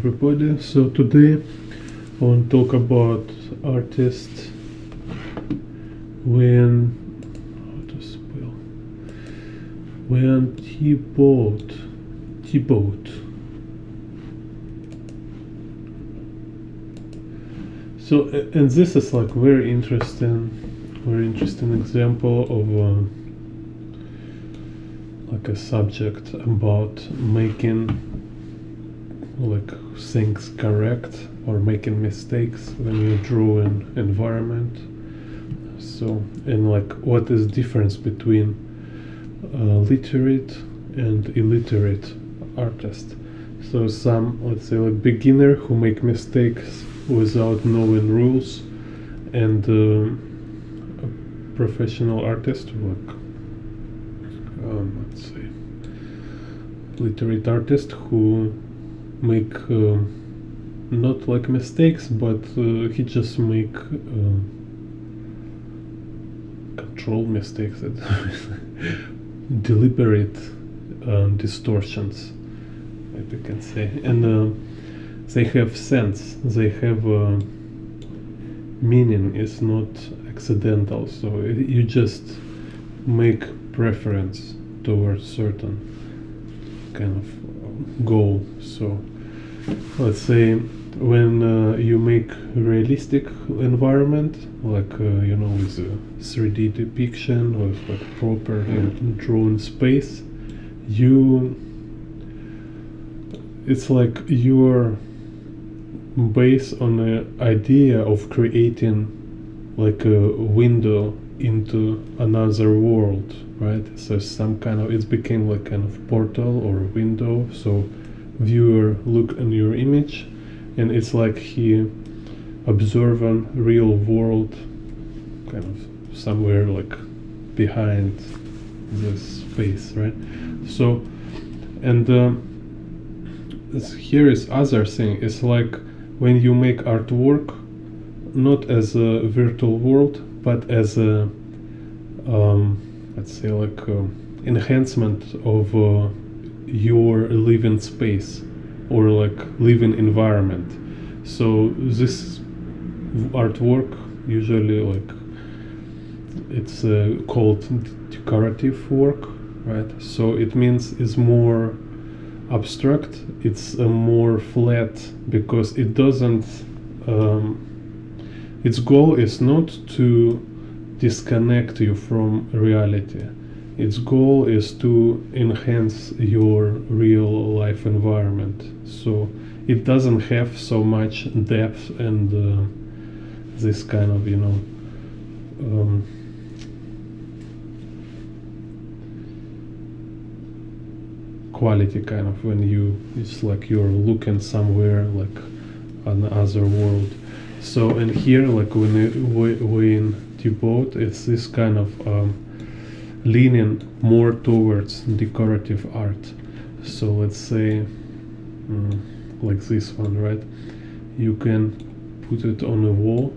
everybody. So today I want to talk about artist Wayne Thiebaud. So and this is like very interesting example of like a subject about making like things correct or making mistakes when you draw an environment. So, and like what is difference between literate and illiterate artist. So some, let's say, like beginner who make mistakes without knowing rules, and a professional artist, like let's say literate artist who make not like mistakes, but he just make control mistakes, deliberate distortions, like you can say, and they have sense, they have meaning. It's not accidental, so you just make preference towards certain kind of goal. So let's say when you make realistic environment, like you know, with a 3D depiction or like proper drawn space, it's like you're based on an idea of creating like a window into another world, right? So some kind of, it became like kind of portal or window, so viewer look in your image, and it's like he observing real world kind of somewhere like behind this space, right? So, and here is other thing, it's like when you make artwork not as a virtual world, but as a let's say like enhancement of your living space or like living environment. So this artwork usually like it's called decorative work, right? So it means it's more abstract, it's more flat, because it doesn't its goal is not to disconnect you from reality. Its goal is to enhance your real life environment. So it doesn't have so much depth and this kind of, you know, quality kind of when you, it's like you're looking somewhere like another world. So, and here, like when Wayne Thiebaud, it's this kind of leaning more towards decorative art. So let's say like this one, right? You can put it on a wall.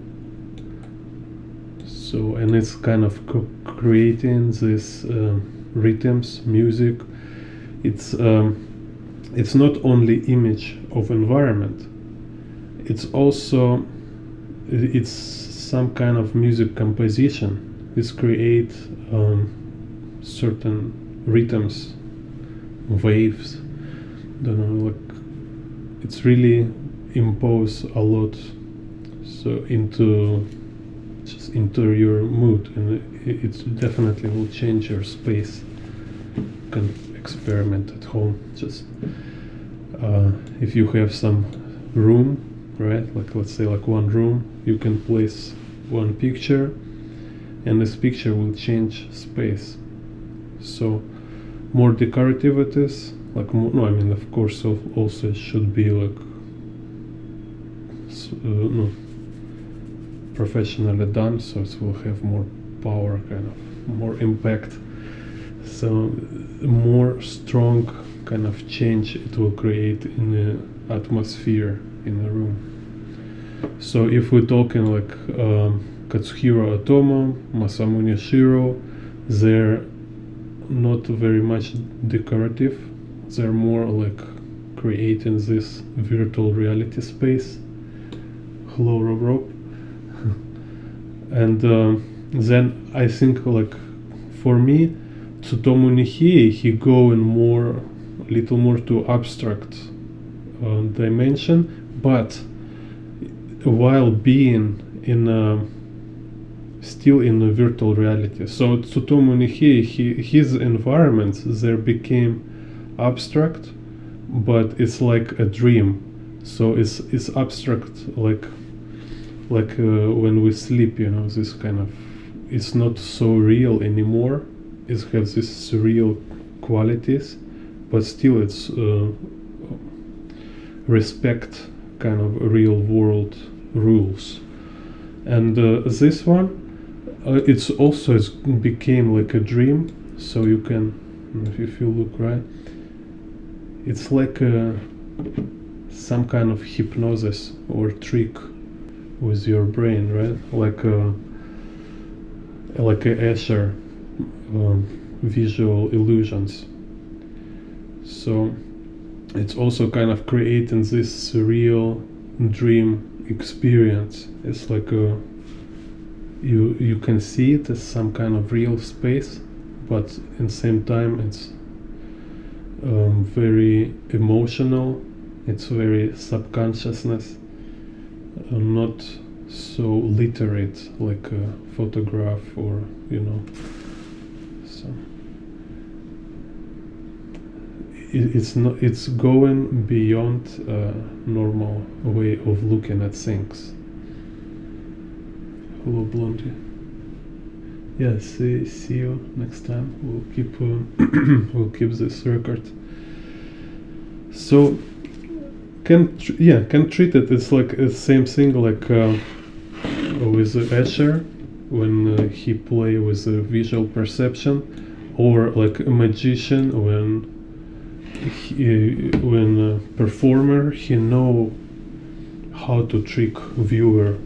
So, and it's kind of creating this rhythms, music. It's not only image of environment. It's also it's some kind of music composition. It's create certain rhythms, waves. Don't know, like it's really impose a lot. So into your mood, and it definitely will change your space. You can experiment at home. Just if you have some room, right, like let's say like one room, you can place one picture and this picture will change space. So more decorative it is, like more, no, I mean of course also it should be like no, professionally done, so it will have more power, kind of more impact. So more strong kind of change it will create in the atmosphere in the room. So if we're talking like Katsuhiro Otomo, Masamune Shiro, they're not very much decorative, they're more like creating this virtual reality space. Hello, Rob. And then I think, like, for me, Tsutomu Nihei, he go in little more to abstract dimension, but while being still in a virtual reality. So Tsutomu Nihei, his environments, they became abstract, but it's like a dream. So it's abstract, like when we sleep, this kind of, it's not so real anymore. It has these surreal qualities, but still it's respect kind of real world rules. And this one, it's became like a dream. So you can, if you look right, it's like some kind of hypnosis or trick with your brain, right? Like a Escher visual illusions. So it's also kind of creating this surreal dream experience. It's like you can see it as some kind of real space, but in the same time it's very emotional. It's very subconsciousness, not so literate like a photograph or so it's going beyond normal way of looking at things. Hello, Blondie. Yeah, see you next time. We'll keep this record. So can treat it. It's like the same thing like with Escher when he play with the visual perception, or like a magician when a performer, he know how to trick viewer.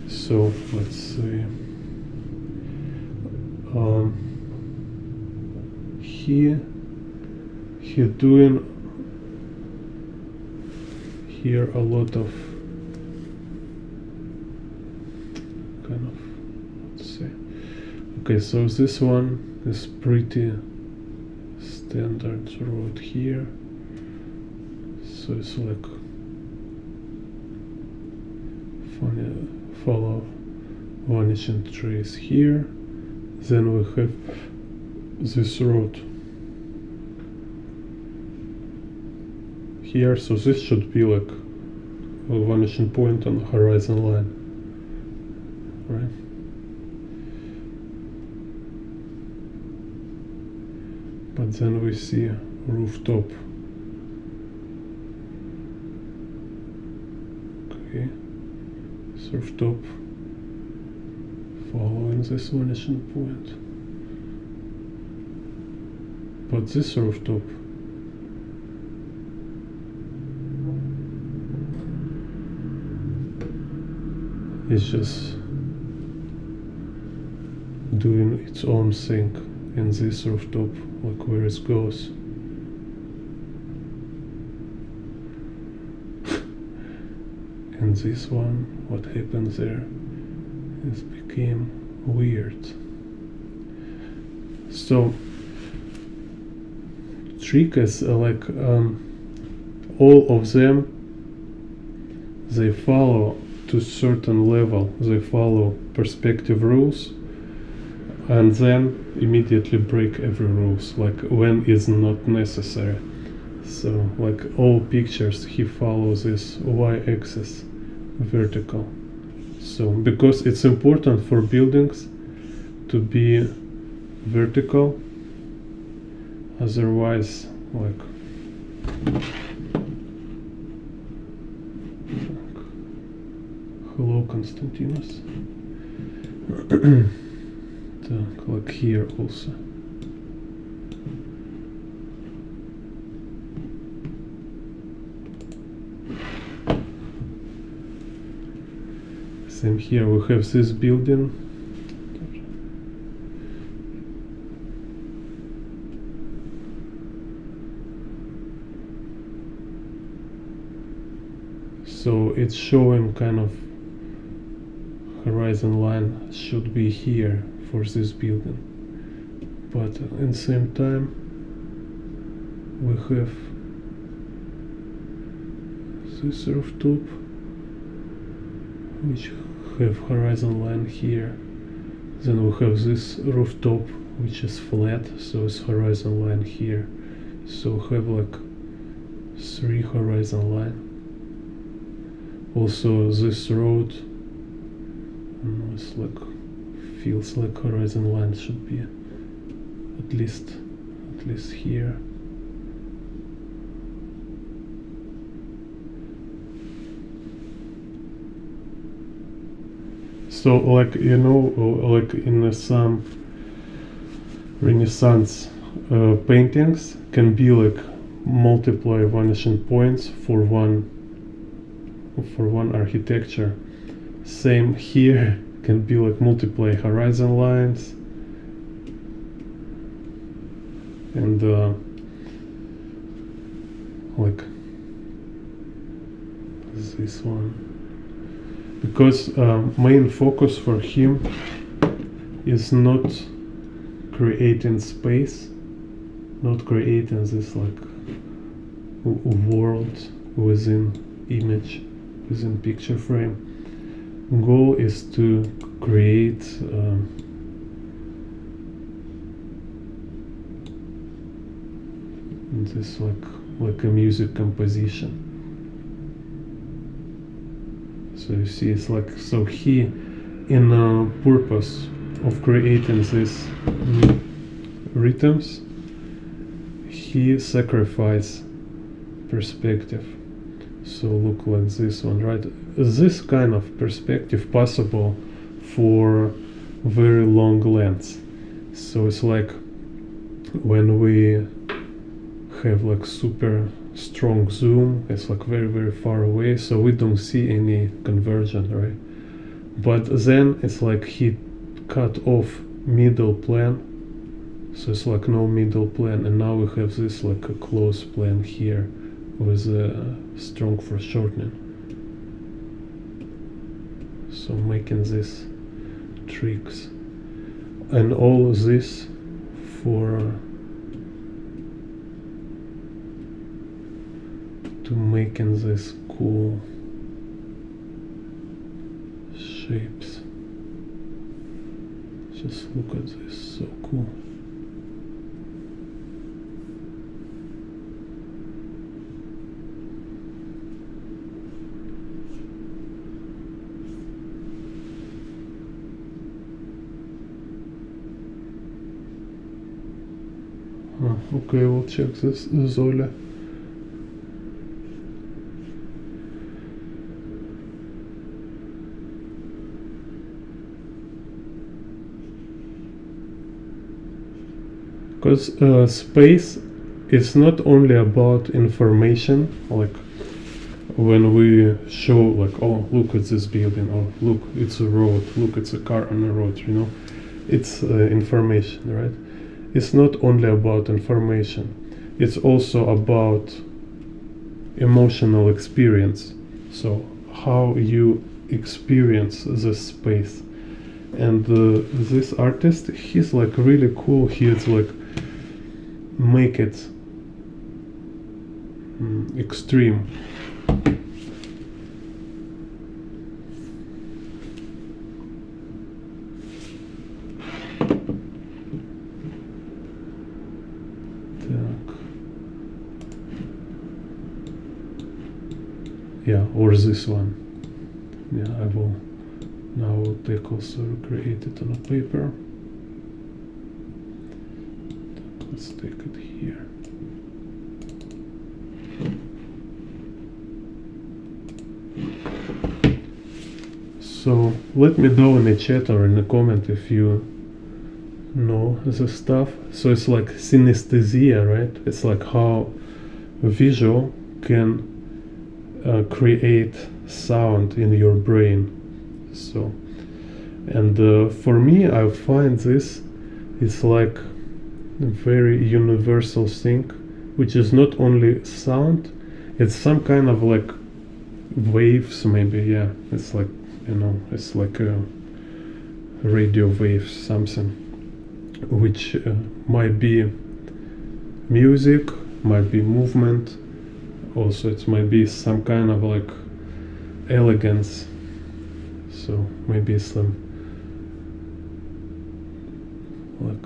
So let's see. He doing here a lot of kind of, let's see. Okay, so this one is pretty standard road here. So it's like funny, follow vanishing trees here. Then we have this road here, so this should be like a vanishing point on the horizon line, right? But then we see a rooftop. Okay, this rooftop following this vanishing point. But this rooftop is just doing its own thing in this rooftop, like where it goes. And this one, what happened there, it became weird. So trick is like all of them, they follow to certain level, they follow perspective rules and then immediately break every rules, like when is not necessary. So like all pictures, he follows this y-axis vertical. So because it's important for buildings to be vertical, otherwise like hello Konstantinos. Like here also. Same here, we have this building. So it's showing kind of horizon line should be here for this building, but at the same time we have this rooftop which have horizon line here, then we have this rooftop which is flat, so it's horizon line here, so we have like 3 horizon line. Also this road, it's like feels like horizon line should be at least here. So like, you know, like in some Renaissance paintings can be like multiply vanishing points for one architecture. Same here, can be like multiply horizon lines, and like this one, because main focus for him is not creating space, not creating this like world within image, within picture frame. Goal is to create this like a music composition. So you see, it's like, so he, in purpose of creating these rhythms, he sacrificed perspective. So look like this one, right? This kind of perspective possible for very long lens. So it's like when we have like super strong zoom, it's like very, very far away, so we don't see any conversion, right? But then it's like he cut off middle plane, so it's like no middle plane, and now we have this like a close plane here with a strong foreshortening. So making these tricks, and all this for to making these cool shapes. Just look at this, so cool. Okay, we'll check this Zola. Because space is not only about information, like when we show like, oh, look at this building, oh, look, it's a road, look, it's a car on the road, you know, it's information, right? It's not only about information, it's also about emotional experience, so how you experience this space. And this artist, he's like really cool, he's like make it extreme. Yeah, or this one. Yeah, I will now take also recreate it on a paper. Let's take it here. So let me know in the chat or in the comment if you know this stuff. So it's like synesthesia, right? It's like how visual can create sound in your brain. So, and for me, I find this is like a very universal thing, which is not only sound, it's some kind of like waves, maybe. Yeah, it's like, you know, it's like a radio wave, something which might be music, might be movement. Also, it might be some kind of like elegance. So maybe some like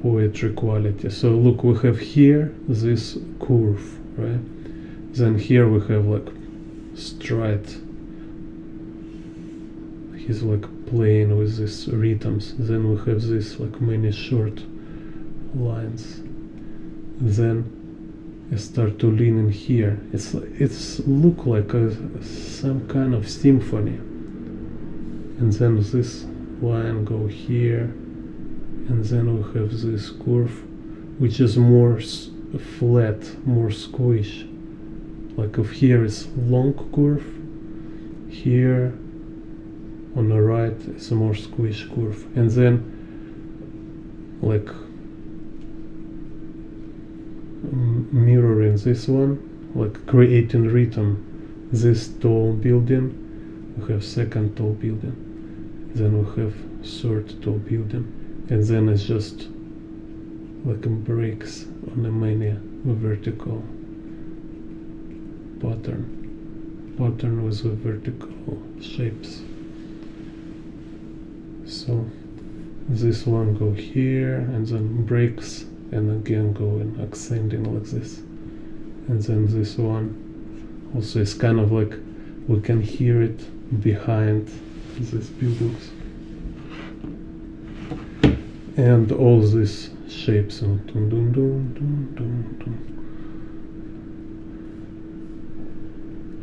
poetry quality. So look, we have here this curve, right? Then here we have like stride. He's like playing with these rhythms. Then we have this like many short lines. Then I start to lean in here. It's look like some kind of symphony. And then this line go here, and then we have this curve, which is more flat, more squish. Like if here is long curve, here on the right is a more squish curve, and then like mirroring this one, like creating rhythm. This tall building, we have second tall building, then we have third tall building, and then it's just like breaks on the many vertical pattern with the vertical shapes. So this one go here and then breaks and again go in ascending like this, and then this one also is kind of like we can hear it behind these buildings, and all these shapes and dun, dun, dun, dun, dun, dun.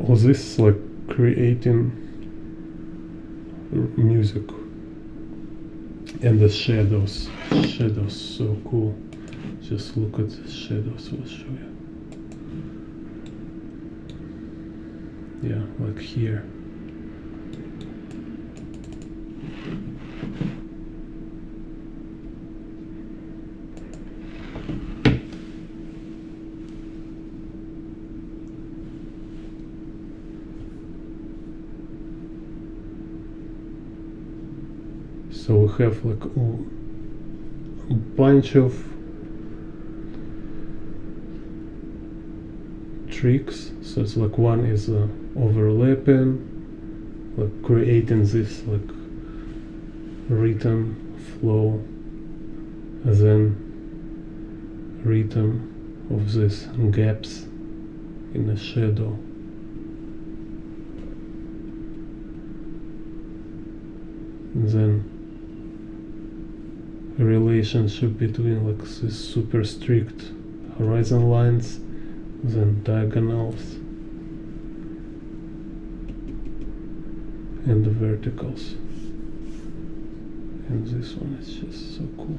All this like creating music. And the shadows so cool. Just look at the shadows, I'll show you. Yeah, like here. So we have like a bunch of tricks. So it's like one is overlapping, like creating this like rhythm flow, and then rhythm of these gaps in the shadow. And then a relationship between like these super strict horizon lines, then diagonals, and the verticals. And this one is just so cool.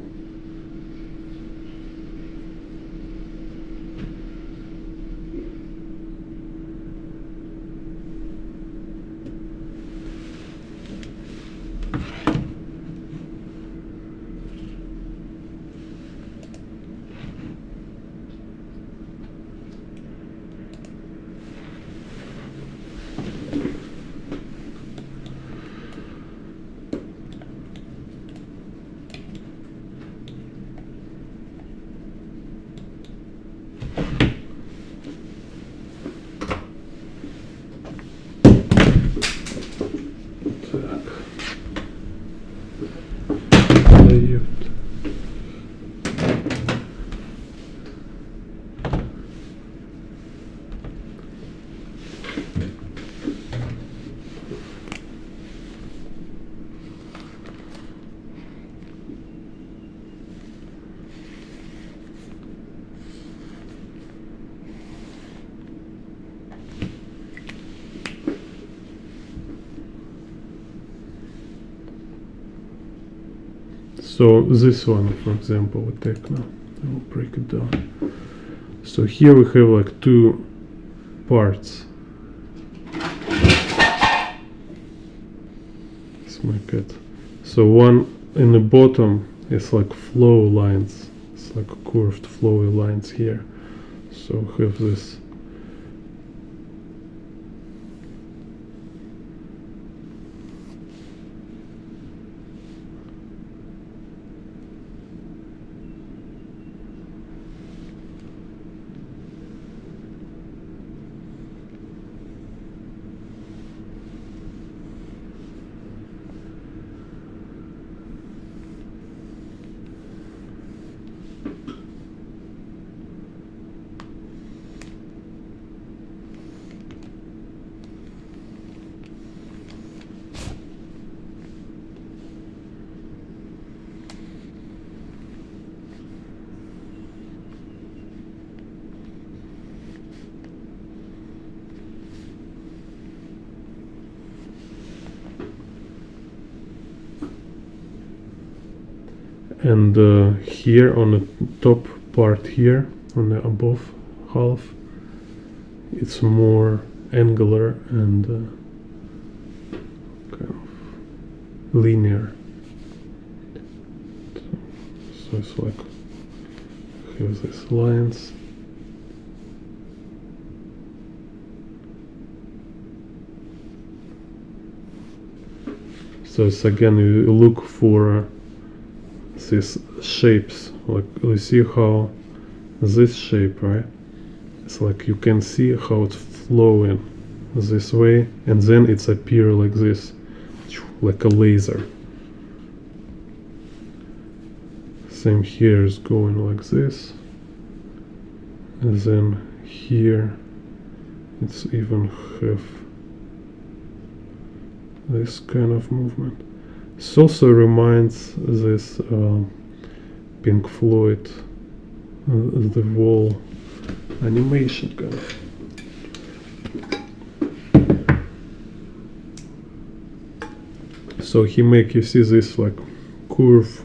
So this one, for example, we take now. I will break it down. So here we have like two parts. It's my cat. So one in the bottom is like flow lines. It's like curved flowy lines here. So we have this And here on the top part here, on the above half, it's more angular and kind of linear. So it's like have these lines. So it's again, you look for these shapes, like you see how this shape, right? It's like you can see how it's flowing this way, and then it's appear like this, like a laser. Same here is going like this, and then here it's even have this kind of movement. This also reminds this Pink Floyd, the wall animation kind of. So he make, you see this like curve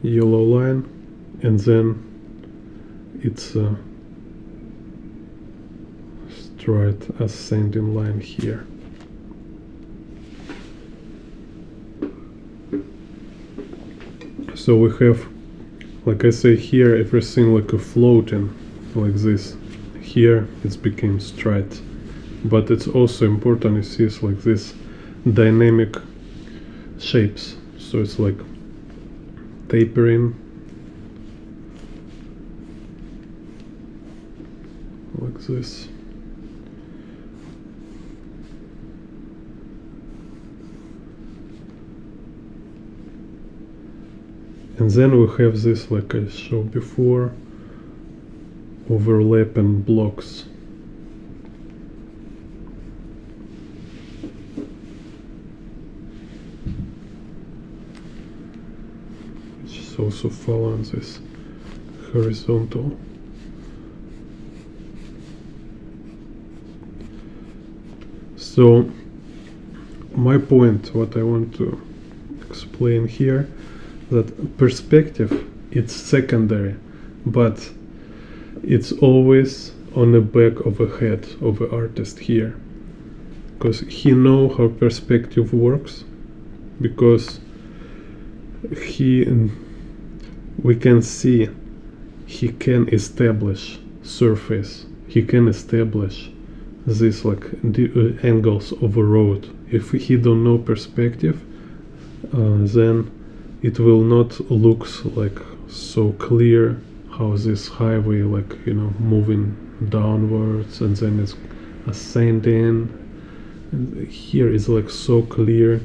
yellow line, and then it's a straight ascending line here. So we have, like I say here, everything like a floating, like this. Here it's became straight, but it's also important, you see, it's like this dynamic shapes. So it's like tapering, like this. And then we have this, like I showed before, overlapping blocks. Which is also following this horizontal. So my point, what I want to explain here, that perspective, it's secondary, but it's always on the back of the head of the artist here, because he know how perspective works, because we can see he can establish surface, he can establish this like angles of a road. If he don't know perspective, then it will not look like so clear how this highway, like, you know, moving downwards and then it's ascending. And here is like so clear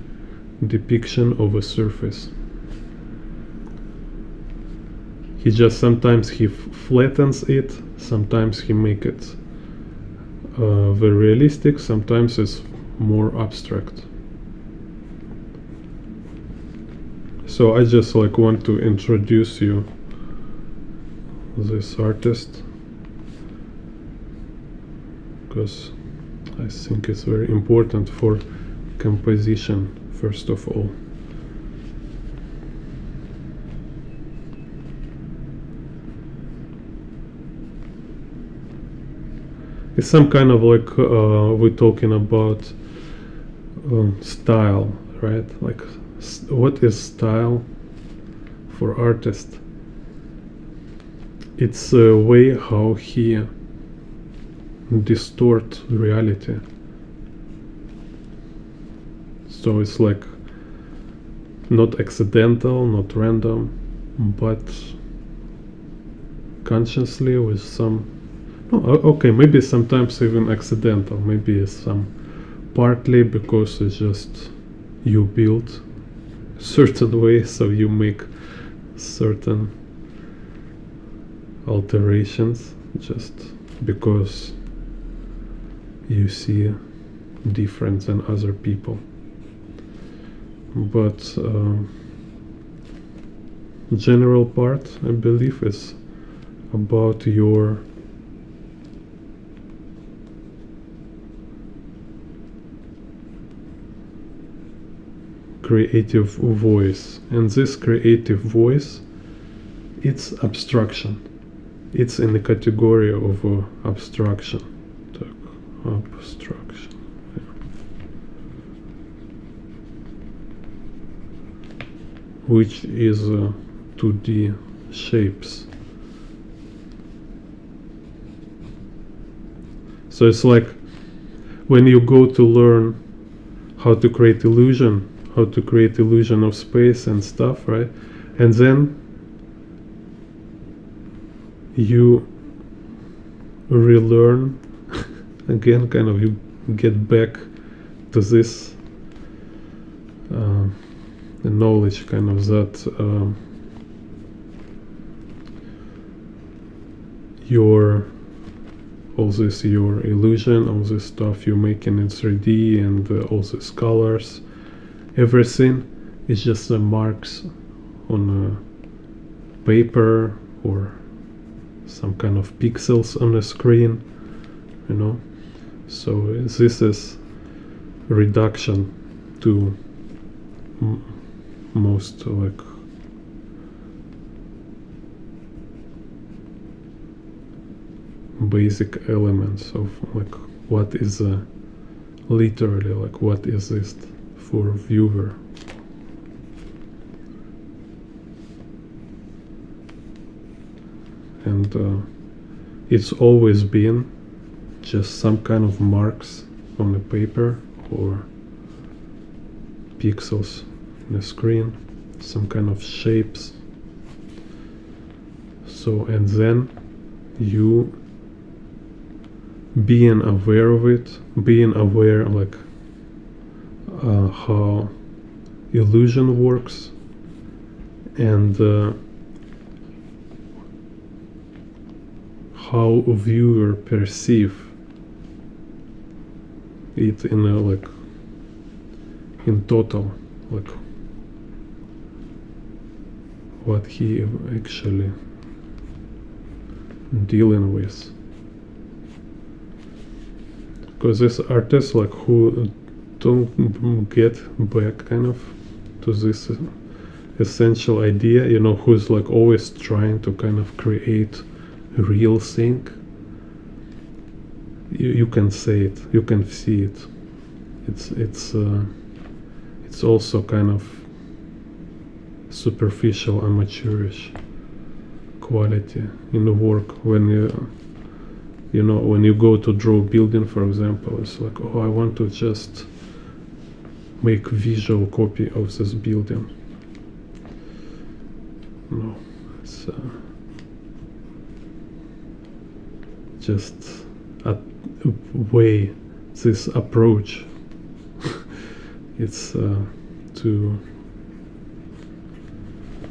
depiction of a surface. He just sometimes he flattens it, sometimes he make it very realistic, sometimes it's more abstract. So I just like want to introduce you this artist, because I think it's very important for composition first of all. It's some kind of like we're talking about style, right? Like what is style for artist? It's a way how he distort reality. So it's like not accidental, not random, but consciously with some, okay, maybe sometimes even accidental, maybe some partly because it's just you build certain way, so you make certain alterations just because you see different than other people. But general part, I believe, is about your creative voice, and this creative voice, it's abstraction. It's in the category of abstraction. Abstraction. Which is 2D shapes. So it's like when you go to learn how to create illusion of space and stuff, right? And then you relearn again, kind of you get back to this the knowledge, kind of that your illusion, all this stuff you're making in 3D, and all these colors, everything is just marks on a paper or some kind of pixels on a screen, you know. So this is reduction to most like basic elements of like what is literally like what is this for viewer. And it's always been just some kind of marks on the paper or pixels on the screen, some kind of shapes. So, and then you being aware of it, being aware like how illusion works, and how a viewer perceive it in a like in total, like what he actually dealing with. Because this artist like who don't get back kind of to this essential idea, you know, who's like always trying to kind of create a real thing, you can say it, you can see it. It's also kind of superficial, amateurish quality in the work. When you know, when you go to draw a building, for example, it's like, oh, I want to just make visual copy of this building. No, it's just a way, this approach, it's too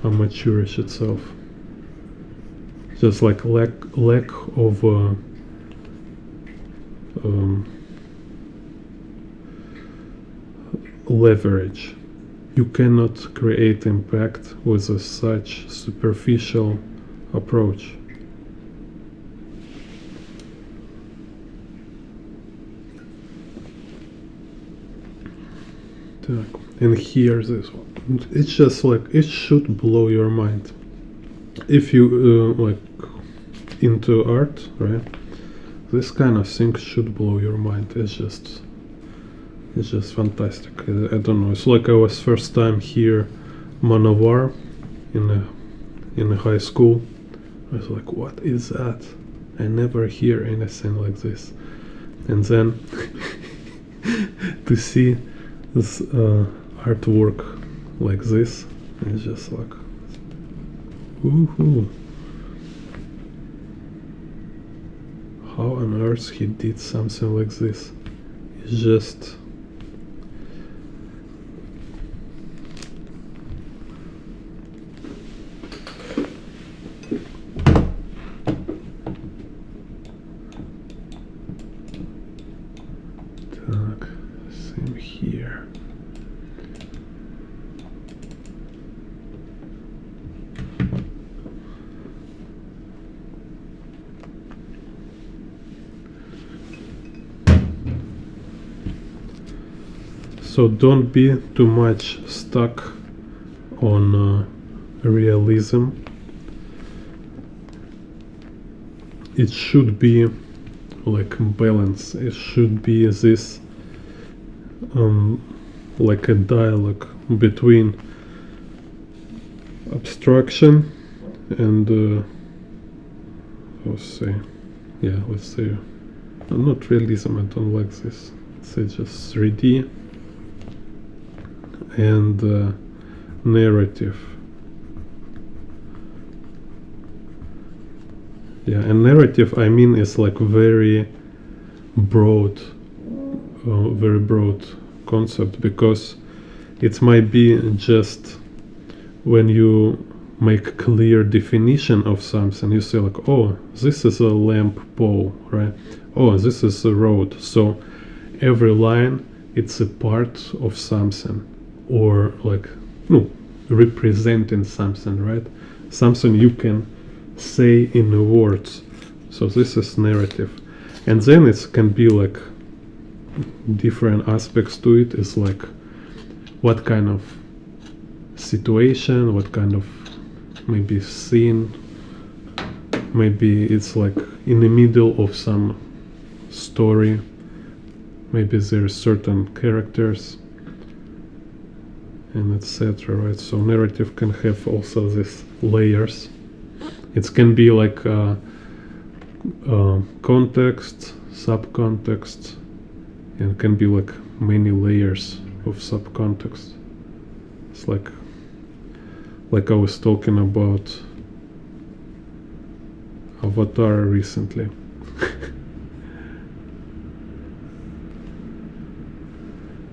amateurish itself. Just like lack of leverage. You cannot create impact with such superficial approach. And here this one, it's just like, it should blow your mind if you like into art, right? This kind of thing should blow your mind. It's just fantastic. I don't know, it's like I was first time here Manavar in a high school. I was like, what is that? I never hear anything like this. And then to see this artwork like this, it's just like, woohoo! How on earth he did something like this? It's just same here. So don't be too much stuck on realism. It should be like balance. It should be this like a dialogue between abstraction and let's say not realism, I don't like this, say just 3D, and narrative. Yeah, and narrative, I mean, is like very broad concept, because it might be just when you make clear definition of something, you say like, oh, this is a lamp pole, right? Oh, this is a road. So every line, it's a part of something, or like, no, representing something, right? Something you can say in the words. So this is narrative. And then it can be like different aspects to it. Is like what kind of situation, what kind of maybe scene, maybe it's like in the middle of some story, maybe there's certain characters and etc., right? So narrative can have also these layers. It can be like context, subcontext, and can be like many layers of subcontext. It's like I was talking about Avatar recently.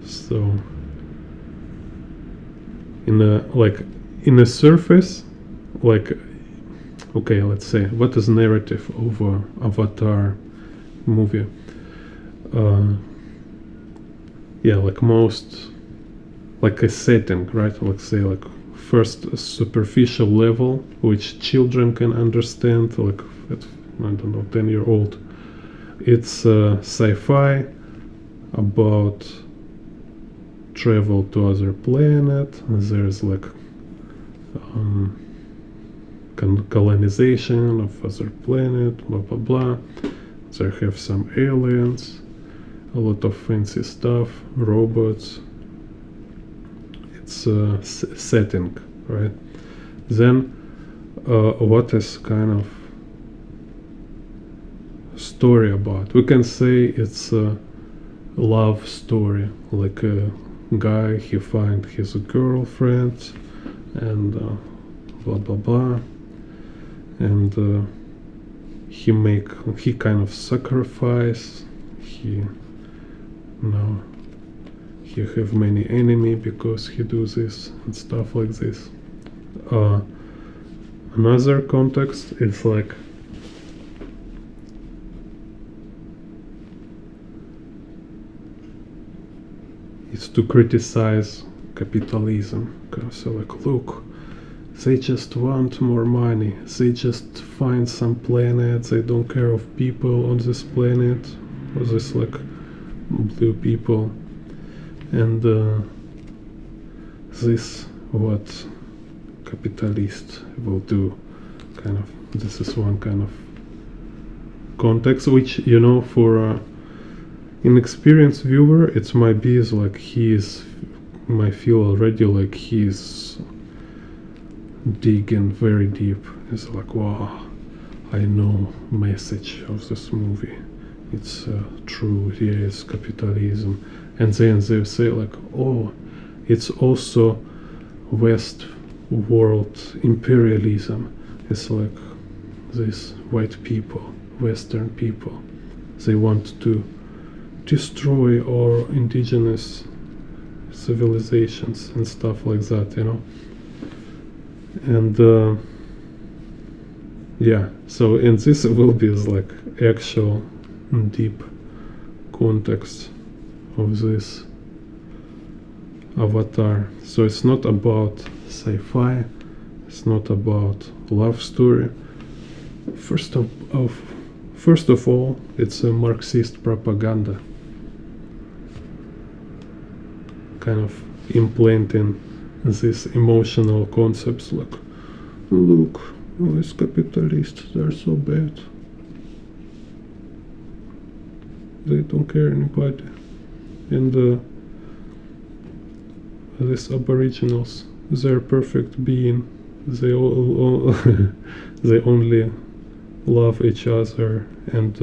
So in a surface, like, okay, let's say, what is narrative of Avatar movie? Yeah, like most, like a setting, right? Let's say like first a superficial level, which children can understand, like at, I don't know, 10-year-old. It's sci-fi about travel to other planet. There's like colonization of other planet, blah blah blah. There have some aliens, a lot of fancy stuff, robots. It's a setting, right? Then what is kind of story about? We can say it's a love story, like a guy, he find his girlfriend and blah blah blah, and he kind of sacrifice, he have many enemy because he do this and stuff like this. Another context is like it's to criticize capitalism. So like, look, they just want more money, they just find some planet, they don't care of people on this planet, or this like blue people, and this what capitalist will do, kind of. This is one kind of context, which, you know, for inexperienced viewer, it might be is like might feel already like he's digging very deep. It's like, wow, I know message of this movie. It's true, yes, capitalism. And then they say like, oh, it's also West world imperialism. It's like these white people, Western people, they want to destroy our indigenous civilizations and stuff like that, you know. And yeah, so in this will be like actual deep context of this Avatar. So it's not about sci-fi, it's not about love story. First of all, it's a Marxist propaganda. kind of implanting these emotional concepts like, look, these capitalists, they're so bad. They don't care anybody. And these aboriginals, they're perfect being. They all they only love each other and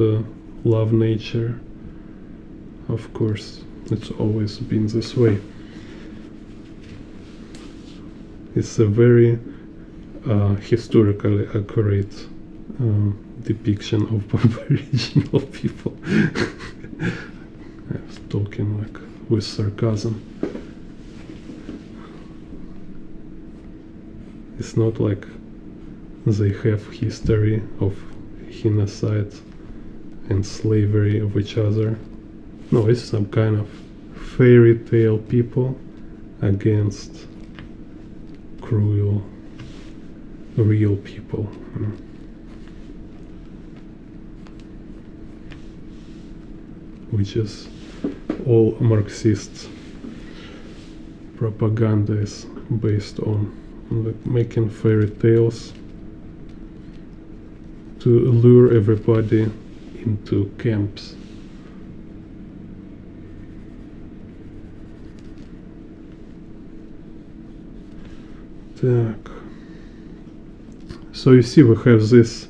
love nature. Of course, it's always been this way. It's a very historically accurate depiction of Aboriginal people. I was talking like with sarcasm. It's not like they have history of genocide and slavery of each other. No, it's some kind of fairy tale people against cruel, real people. You know. Which is all Marxist propaganda is based on, like making fairy tales to lure everybody into camps. Так. So you see we have these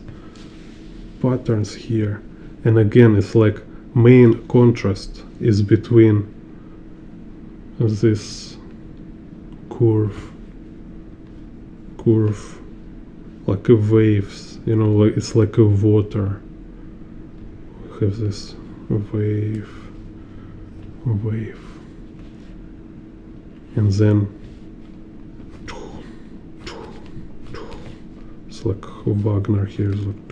patterns here, and again it's like main contrast is between this curve like a waves, you know, like it's like a water. We have this wave, and then it's like Wagner here is like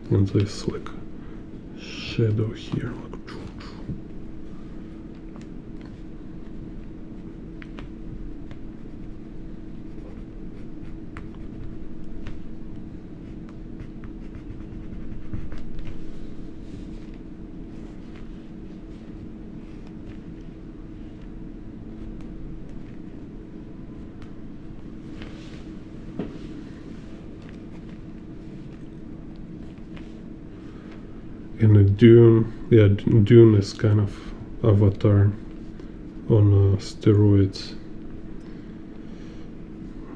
and this like shadow here like in a Dune. Yeah, Dune is kind of Avatar on steroids.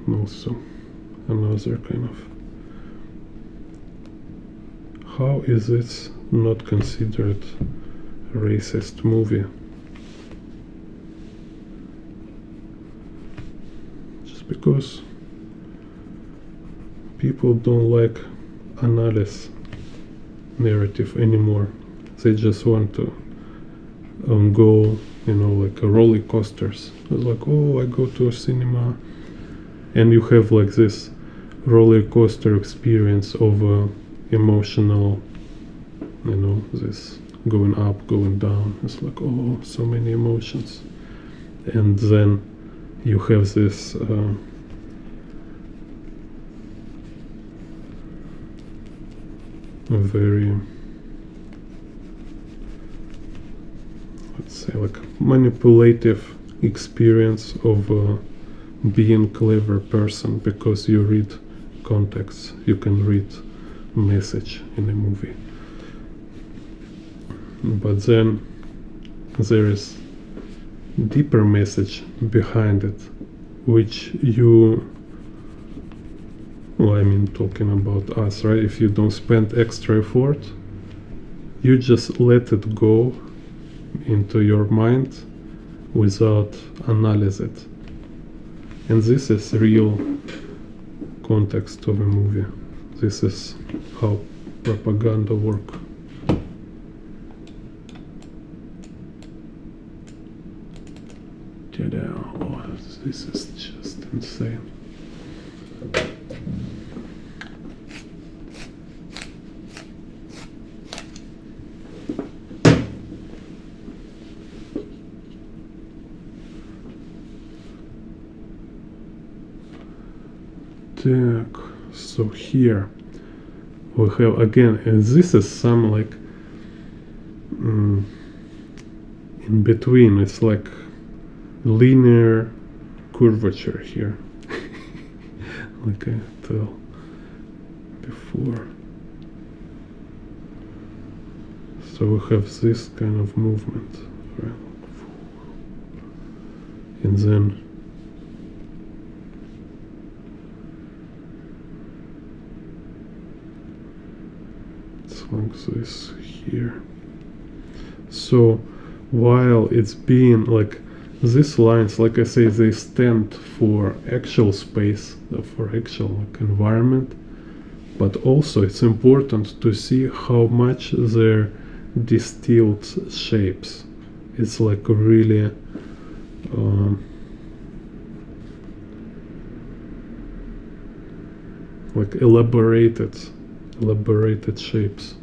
Also another kind of, how is it not considered a racist movie? Just because people don't like analysis narrative anymore. They just want to go, you know, like a roller coasters. It's like, oh, I go to a cinema, and you have like this roller coaster experience of emotional, you know, this going up, going down. It's like, oh, so many emotions, and then you have this a very, let's say, like manipulative experience of being clever person, because you read context, you can read message in a movie, but then there is deeper message behind it, which you, well, I mean, talking about us, right? If you don't spend extra effort, you just let it go into your mind without analyze it. And this is real context of a movie. This is how propaganda work. Oh, this is just insane. Так, so here we have again, and this is some like in between. It's like linear curvature here, like I told before. So we have this kind of movement, right? And then it's like this here. So while it's being like these lines, like I say, they stand for actual space, for actual like environment, but also it's important to see how much they're distilled shapes. It's like a really like elaborated shapes.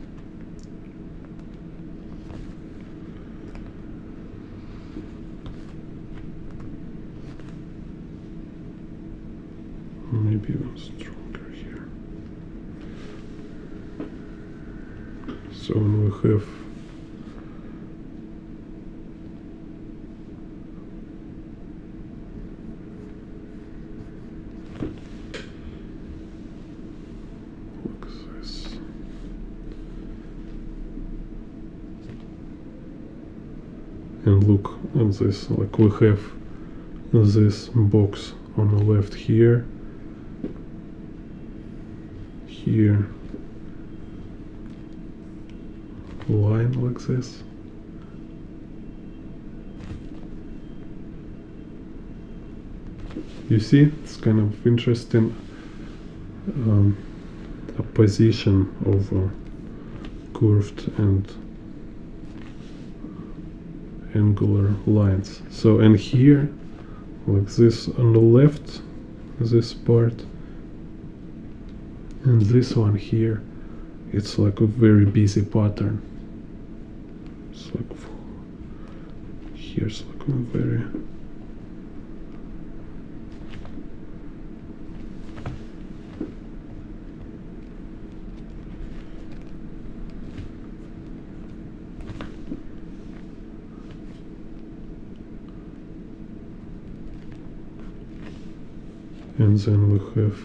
Maybe even stronger here. So when we have like this. And look at this, like we have this box on the left here, here, line like this. You see, it's kind of interesting a position of curved and angular lines. So, and here, like this on the left, this part, and this one here, it's like a very busy pattern. It's like here's like a very and then we have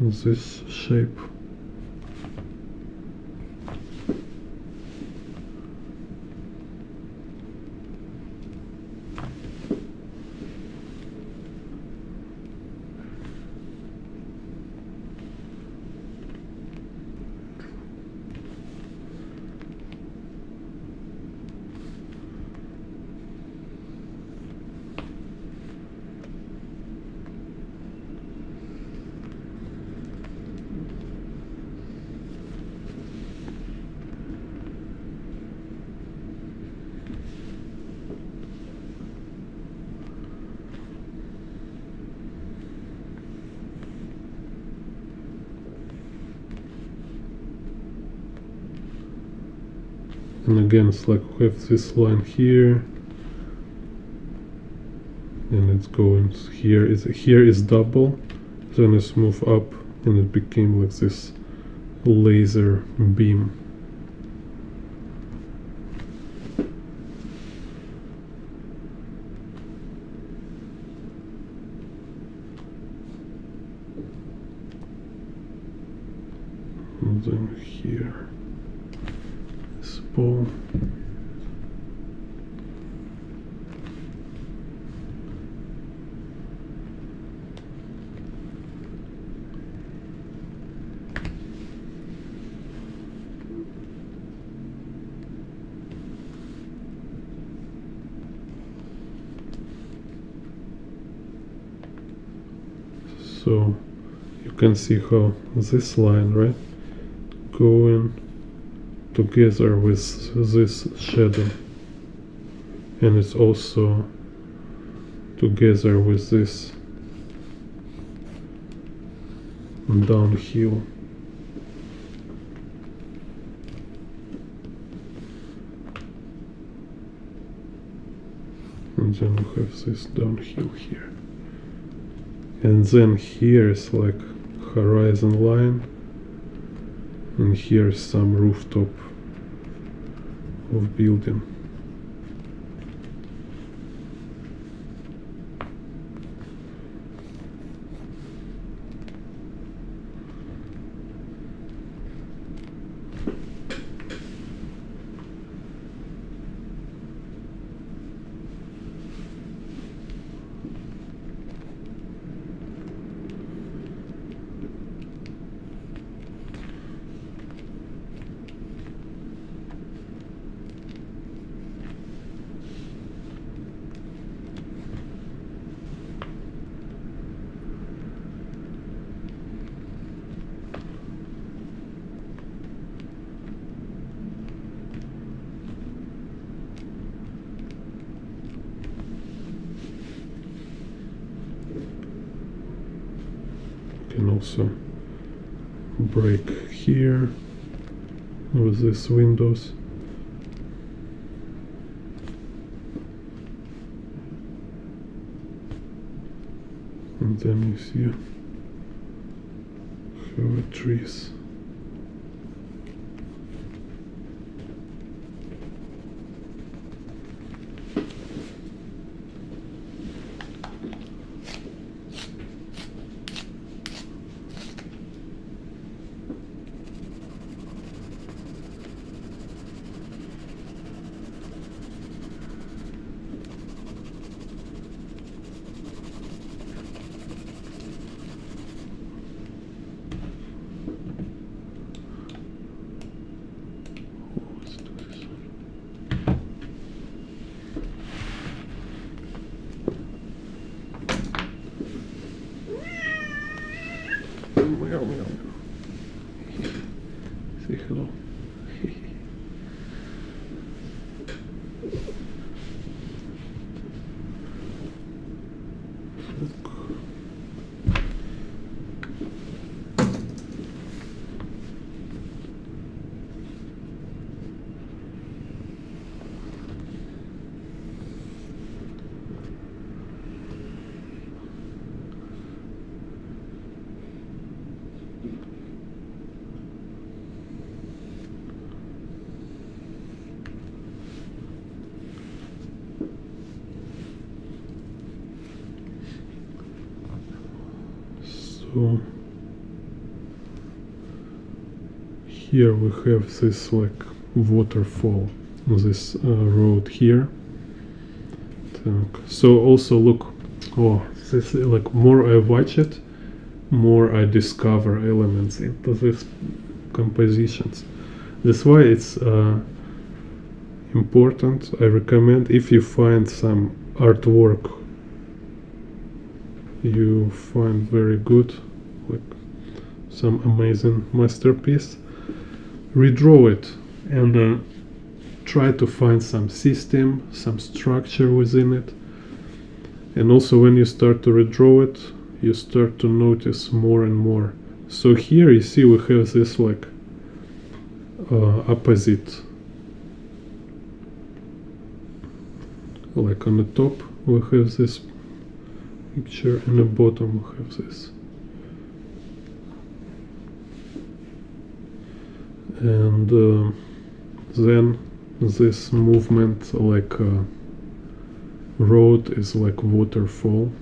this shape. And again, it's like we have this line here, and it's going here. Here is double, then it's move up, and it became like this laser beam. And then here. Ball. So you can see how this line, right, going together with this shadow, and it's also together with this downhill. And then we have this downhill here. And then here is like horizon line, and here's some rooftop of building. Can also break here with these windows. And then you see have the trees. Meow, meow, meow. Say hello. So here we have this like waterfall, this road here. So also look, oh, this like more I watch it, more I discover elements into these compositions. That's why it's important. I recommend if you find some artwork you find very good, like some amazing masterpiece, redraw it and try to find some system, some structure within it. And also when you start to redraw it, you start to notice more and more. So here you see we have this like opposite, like on the top we have this picture and the bottom we have this. And then this movement like road is like waterfall.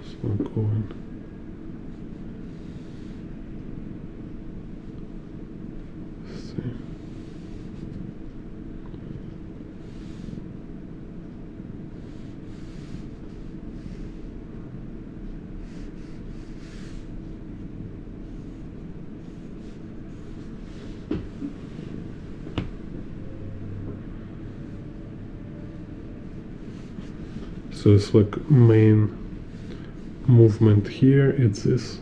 So going. See. So it's like main movement here, it's this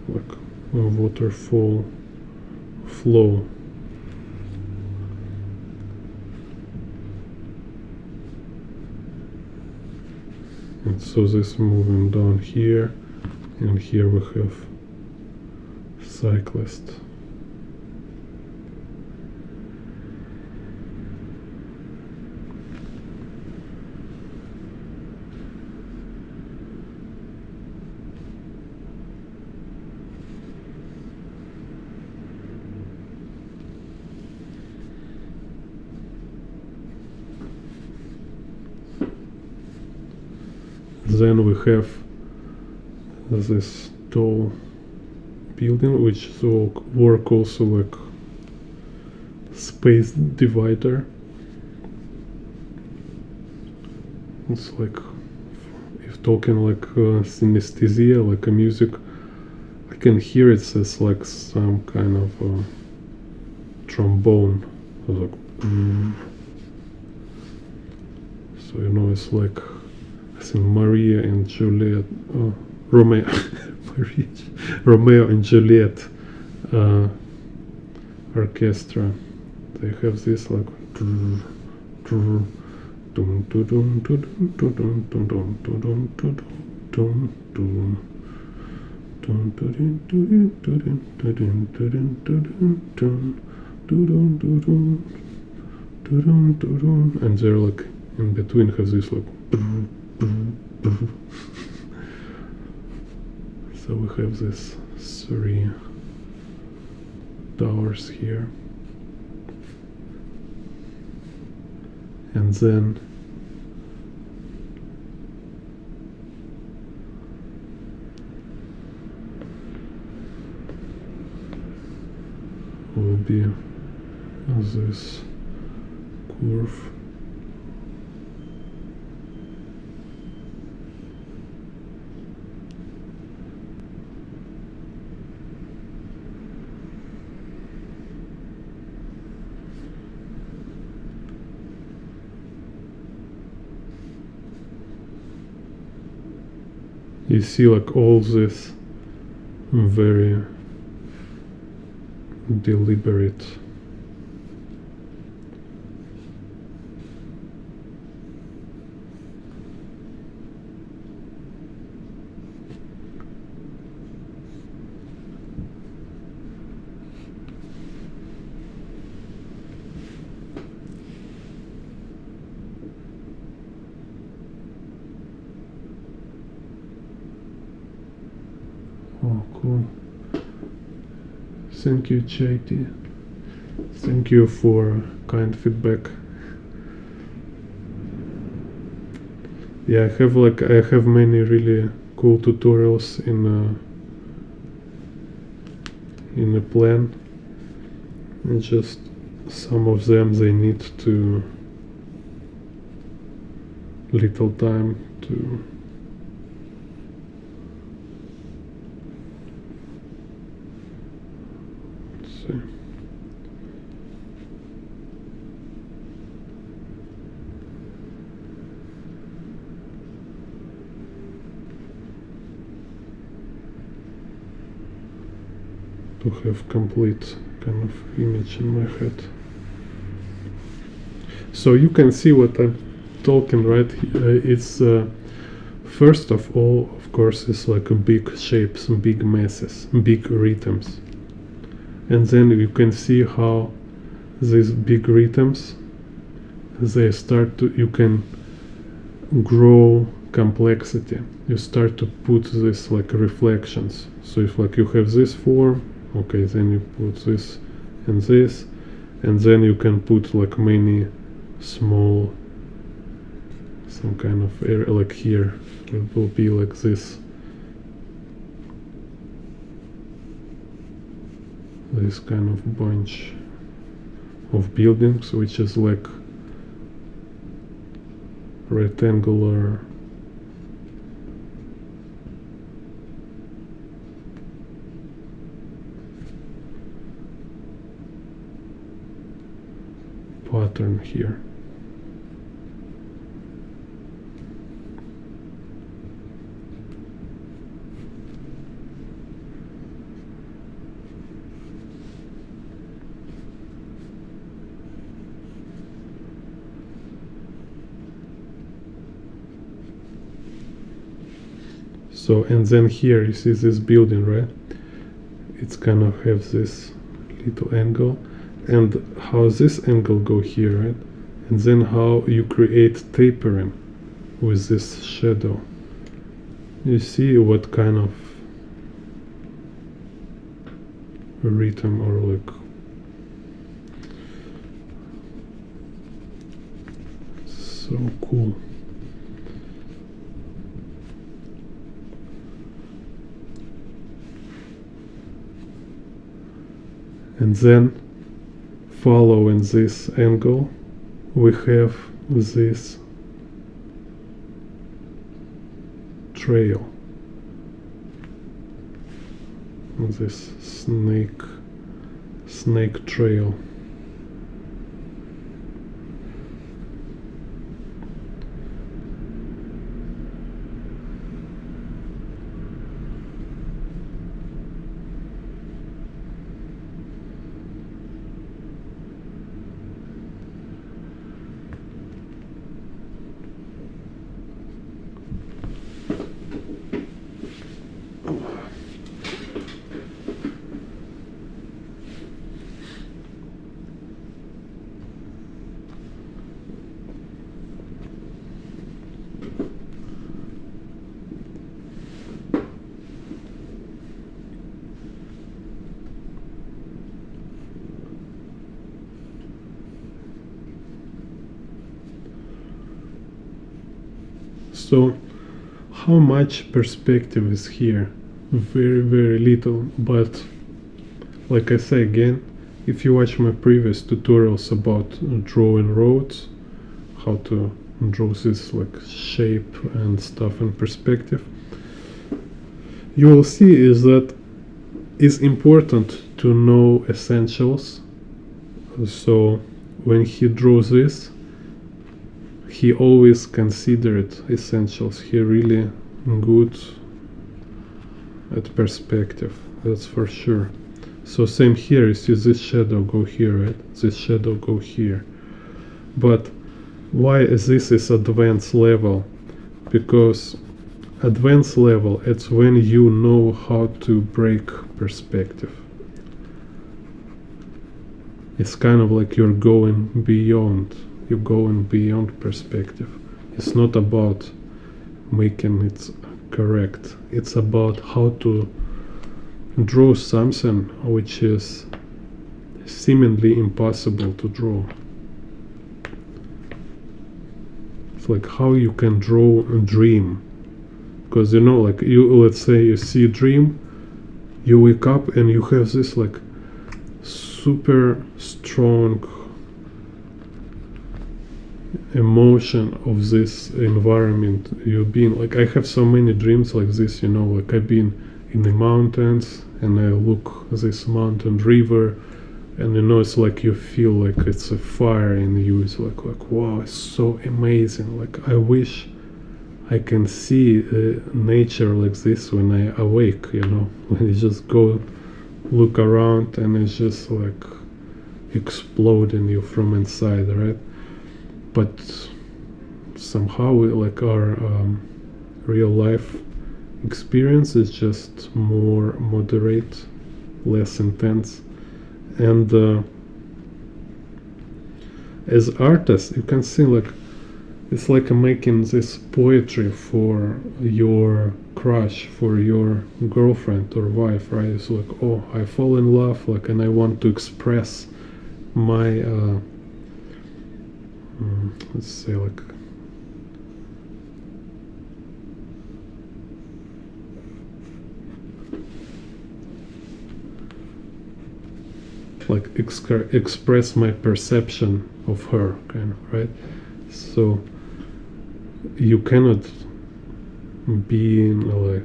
like a waterfall flow. And so this moving down here, and here we have cyclist. then we have this tall building which work also like space divider. It's like, if talking like synesthesia, like a music, I can hear it as like some kind of trombone, like, so you know, it's like, I think Maria and Juliet, Romeo, Romeo and Juliet orchestra. They have this like and they're like in between have this like so we have this 3 towers here, and then will be this curve. You see like all this very deliberate. Oh, cool. Thank you, Chaiti. Thank you for kind feedback. Yeah, I have many really cool tutorials in a plan, and just some of them they need to little time to see. To have complete kind of image in my head. So you can see what I'm talking, right? It's first of all, of course, it's like a big shapes, big masses, big rhythms, and then you can see how these big rhythms they start to, you can grow complexity. You start to put this like reflections. So if like you have this form, okay, then you put this, and then you can put like many small, some kind of area, like here it will be like this kind of bunch of buildings, which is like rectangular pattern here. So, and then here you see this building, right? It's kind of have this little angle, and how this angle go here, right? And then how you create tapering with this shadow. You see what kind of rhythm or like so cool. and then following this angle we have this trail, this snake trail. So how much perspective is here? Very, very little, but like I say again, if you watch my previous tutorials about drawing roads, how to draw this like shape and stuff in perspective, you will see is that it's important to know essentials. So when he draws this, he always considered essentials. He really good at perspective, that's for sure. So same here, you see this shadow go here, right? This shadow go here. But why this is advanced level? Because advanced level, it's when you know how to break perspective. It's kind of like you're going beyond perspective. It's not about making it correct. It's about how to draw something which is seemingly impossible to draw. It's like how you can draw a dream. Because like let's say you see a dream, you wake up and you have this like super strong emotion of this environment you've been. Like I have so many dreams like this, like I've been in the mountains and I look this mountain river, and it's like you feel like it's a fire in you. It's like wow, it's so amazing. Like I wish I can see nature like this when I awake, when you just go look around and it's just like exploding you from inside, right? But somehow like our real life experience is just more moderate, less intense. And as artists, you can see like it's like making this poetry for your crush, for your girlfriend or wife, right? It's like, oh, I fall in love, like, and I want to express my let's say like express my perception of her, kind of, right? So you cannot be like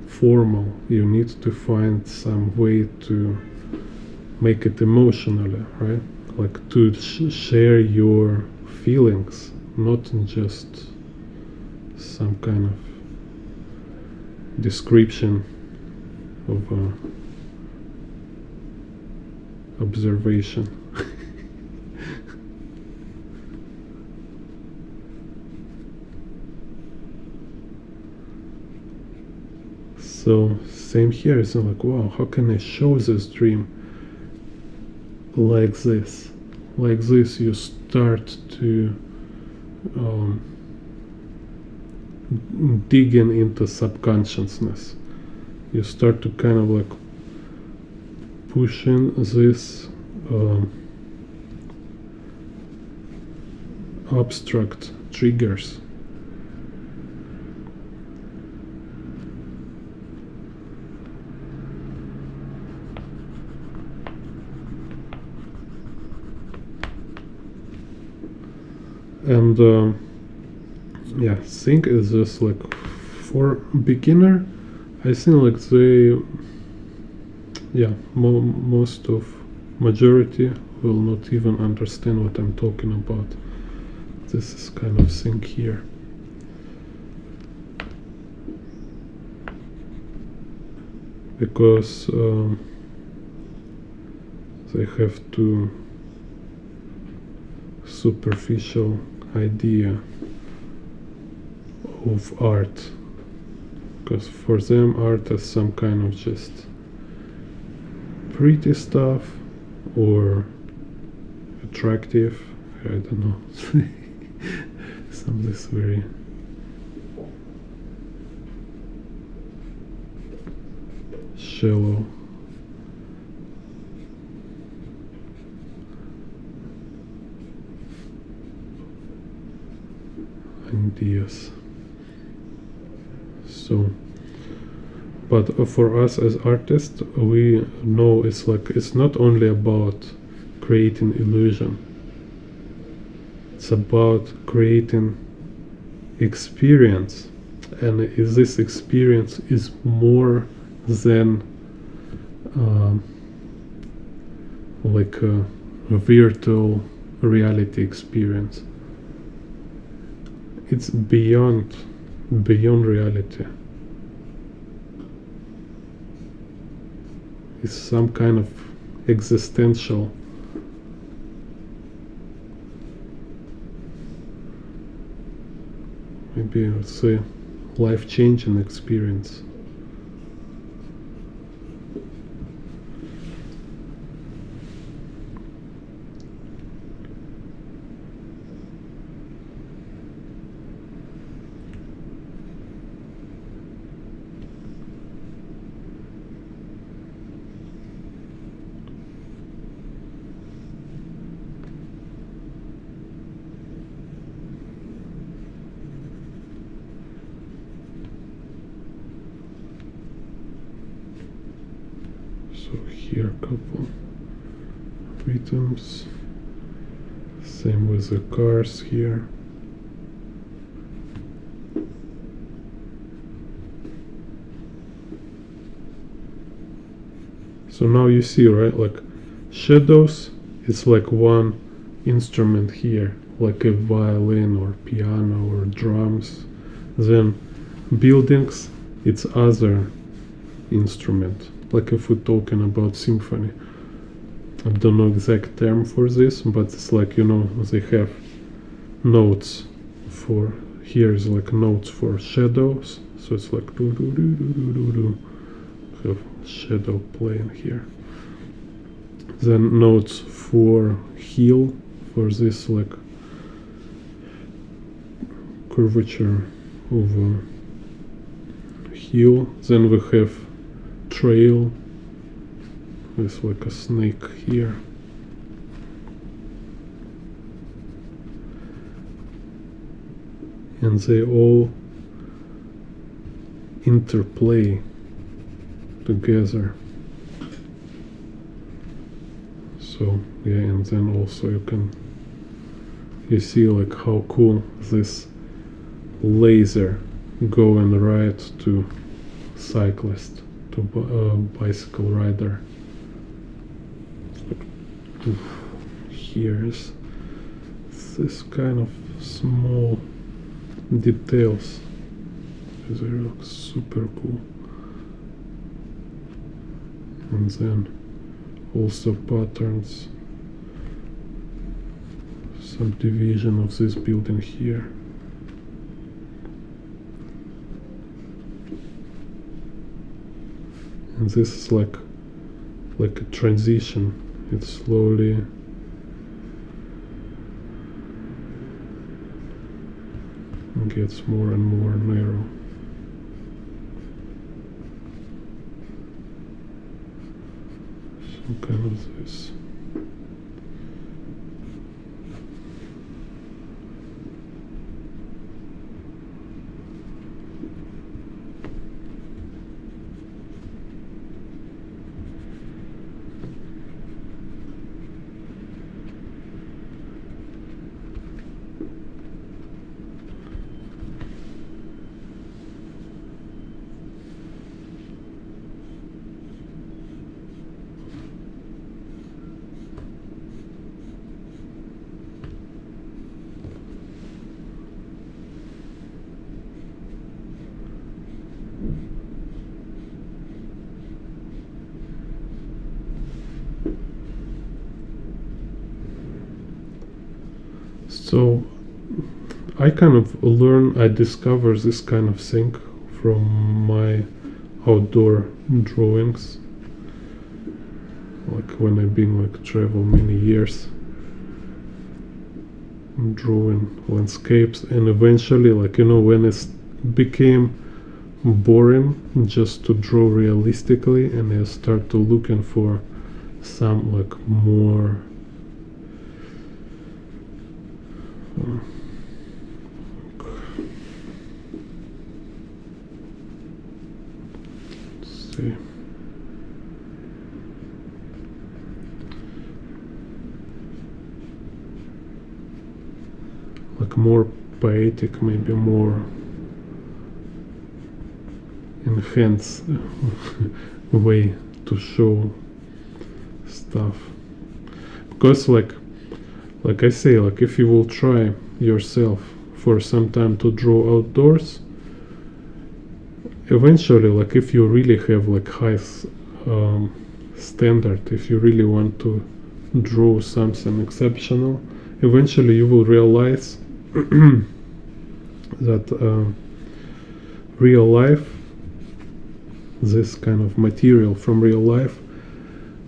formal. You need to find some way to make it emotionally, right? Like to share your feelings, not just some kind of description of observation. So same here, it's like, wow, how can I show this dream like this? Like this, you start to digging into subconsciousness. You start to kind of like pushing this abstract triggers. And yeah, think is just like for beginner. I think like they, yeah, most of majority will not even understand what I'm talking about. This is kind of thing here. Because they have too superficial idea of art. Because for them art is some kind of just pretty stuff or attractive, I don't know. Some this very shallow ideas. So, but for us as artists, we know it's like it's not only about creating illusion. It's about creating experience, and this experience is more than like a virtual reality experience. It's beyond reality. It's some kind of existential maybe I'd say life-changing experience. So here a couple rhythms, same with the cars here. So now you see, right, like shadows is like one instrument here, like a violin or piano or drums. Then buildings, it's other instrument. Like if we're talking about symphony, I don't know exact term for this, but it's like, you know, they have notes for, here is like notes for shadows, so it's like do do do do do do do, have shadow playing here. Then notes for heel, for this like curvature of a heel. Then we have trail with like a snake here. And they all interplay together. So yeah, and then also you see like how cool this laser going right to cyclist, to bicycle rider. Here's this kind of small details. They look super cool. And then also patterns, subdivision of this building here. And this is like a transition. It slowly gets more and more narrow. Some kind of this. So I kind of I discover this kind of thing from my outdoor drawings, like when I've been like travel many years drawing landscapes, and eventually, like, you know, when it became boring just to draw realistically, and I start to looking for some like more let's see. Like more poetic, maybe more enhanced way to show stuff. Because like I say, like if you will try yourself for some time to draw outdoors, eventually, like if you really have like high standard, if you really want to draw something exceptional, eventually you will realize that real life, this kind of material from real life,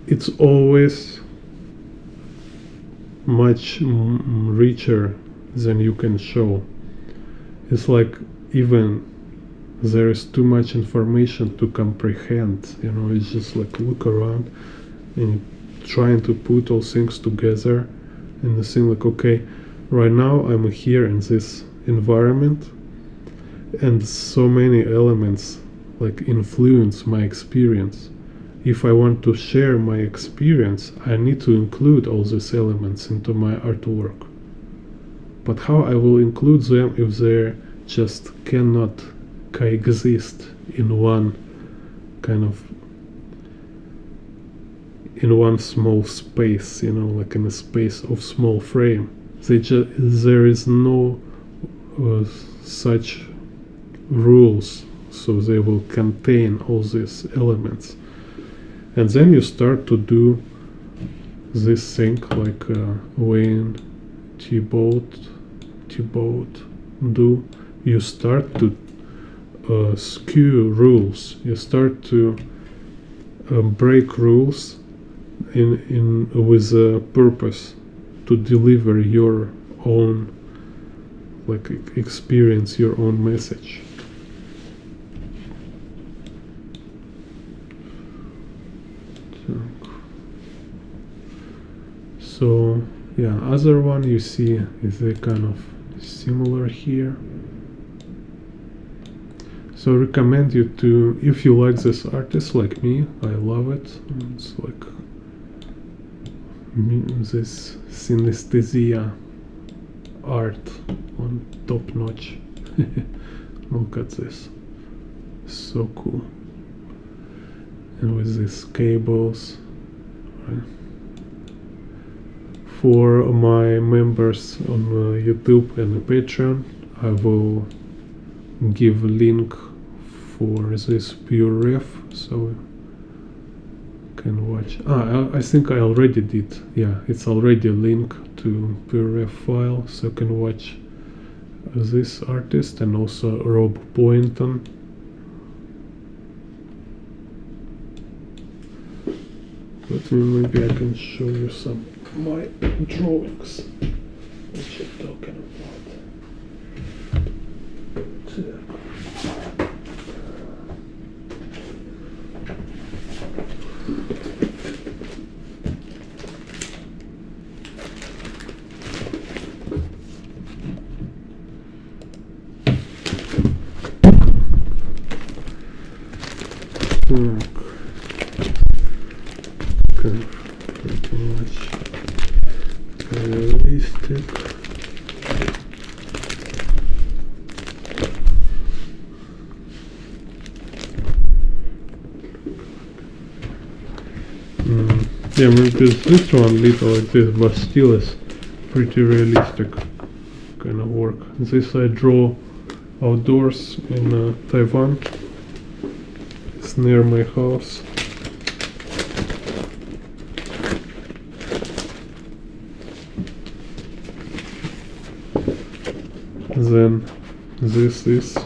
it's always much richer than you can show. It's like even there is too much information to comprehend, you know. It's just like look around and trying to put all things together and you think like, okay, right now I'm here in this environment and so many elements like influence my experience. If I want to share my experience, I need to include all these elements into my artwork. But how I will include them if they just cannot coexist in one kind of, in one small space, you know, like in a space of small frame. There is no such rules, so they will contain all these elements. And then you start to do this thing like Wayne Thiebaud do. You start to skew rules. You start to break rules in with a purpose to deliver your own like experience, your own message. So yeah, other one you see is a kind of similar here. So I recommend you to, if you like this artist like me, I love it. It's like this synesthesia art on top notch. Look at this, so cool. And with these cables, right? For my members on YouTube and Patreon, I will give a link for this pure ref, so you can watch. I think I already did. Yeah, it's already a link to pure ref file, so you can watch this artist and also Rob Boynton. But maybe I can show you some of my drawings which I'm talking about. Kind of pretty much realistic. Yeah, maybe this one little like this, but still is pretty realistic kind of work. This I draw outdoors in Taiwan. It's near my house. Then this is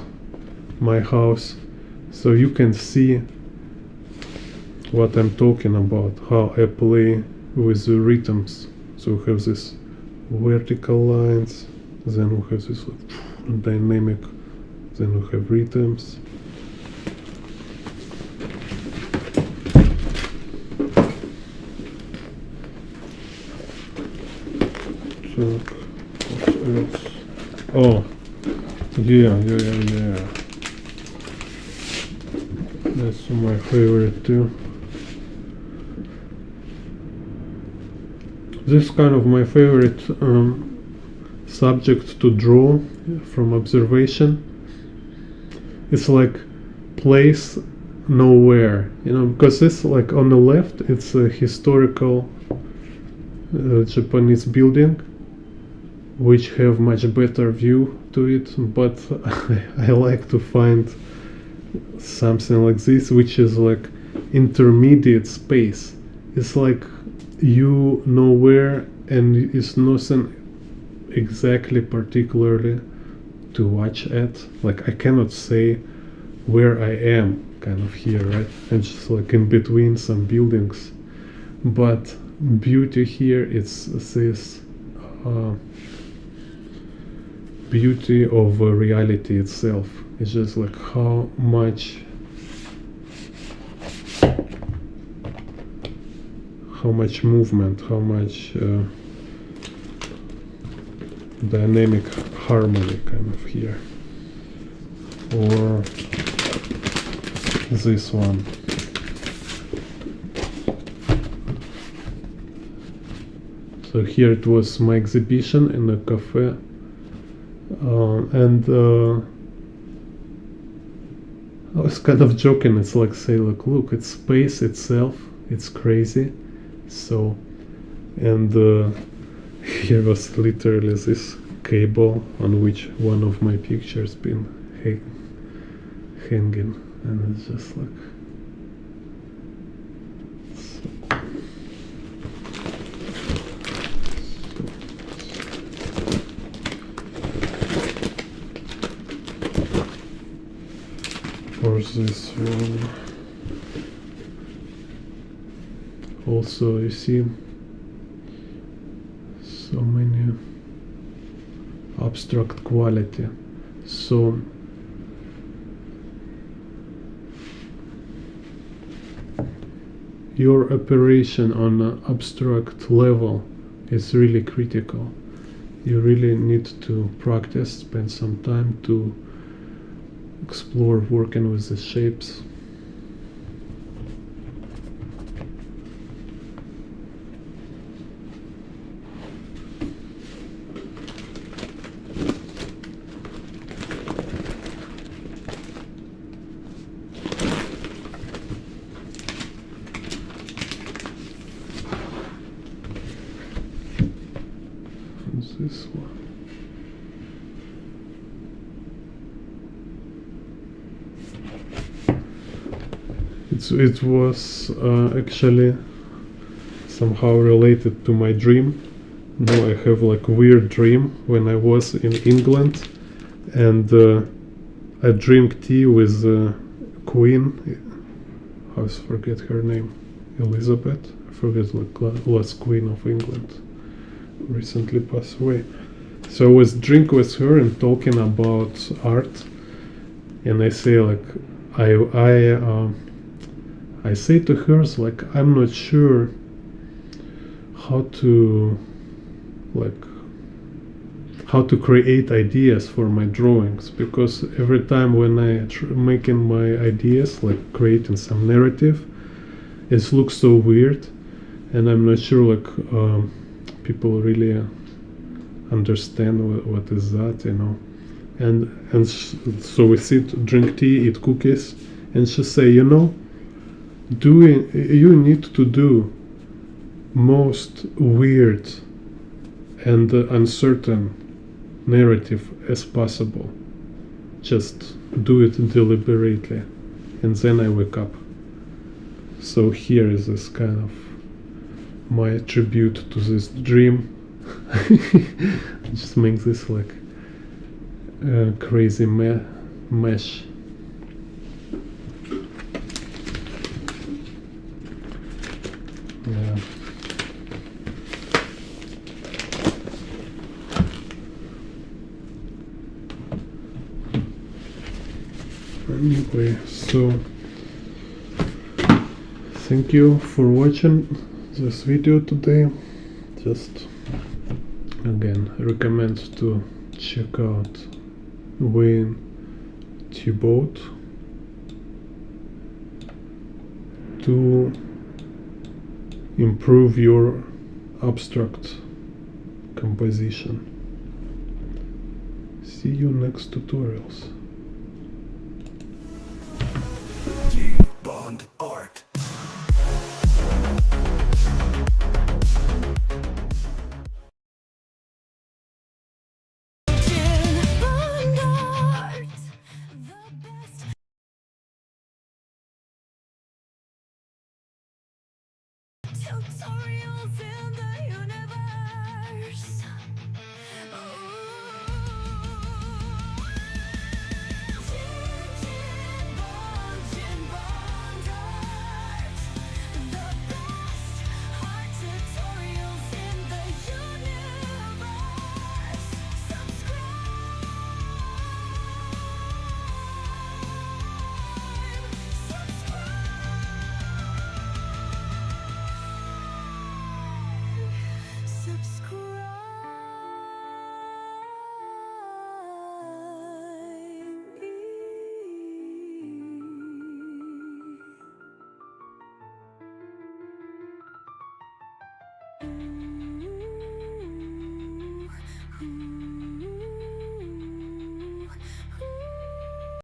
my house, so you can see what I'm talking about, how I play with the rhythms. So we have this vertical lines, then we have this dynamic, then we have rhythms. So what else? Oh, yeah. That's my favorite too. This kind of my favorite subject to draw from observation. It's like place nowhere, because this, like on the left, it's a historical Japanese building, which have much better view to it, but I like to find something like this, which is like intermediate space. It's like you know where, and it's nothing exactly particularly to watch at. Like I cannot say where I am kind of here, right? And just like in between some buildings. But beauty here, it's this beauty of reality itself. It's just like how much movement, how much dynamic harmony kind of here. Or this one. So here it was my exhibition in a cafe, and I was kind of joking. It's like say, look, it's space itself. It's crazy. So, and here was literally this cable on which one of my pictures been hanging, and it's just like. Or this one. Also, you see so many abstract quality. So your operation on an abstract level is really critical. You really need to practice, spend some time to explore working with the shapes. What's this one? It was actually somehow related to my dream. Now I have like a weird dream when I was in England, and I drank tea with the Queen. I always forget her name. Elizabeth. I forget, like last Queen of England. Recently passed away. So I was drinking with her and talking about art, and I say like I say to her, like, I'm not sure how to create ideas for my drawings, because every time when I making my ideas, like creating some narrative, it looks so weird, and I'm not sure like people really understand what is that, and so we sit, drink tea, eat cookies, and she say, you need to do most weird and uncertain narrative as possible. Just do it deliberately. And then I wake up. So here is this kind of my tribute to this dream. Just make this like crazy mesh. Yeah. Anyway, so thank you for watching this video today. Just again recommend to check out Wayne Thiebaud to improve your abstract composition. See you next tutorials. Bond art. Tutorials in the universe.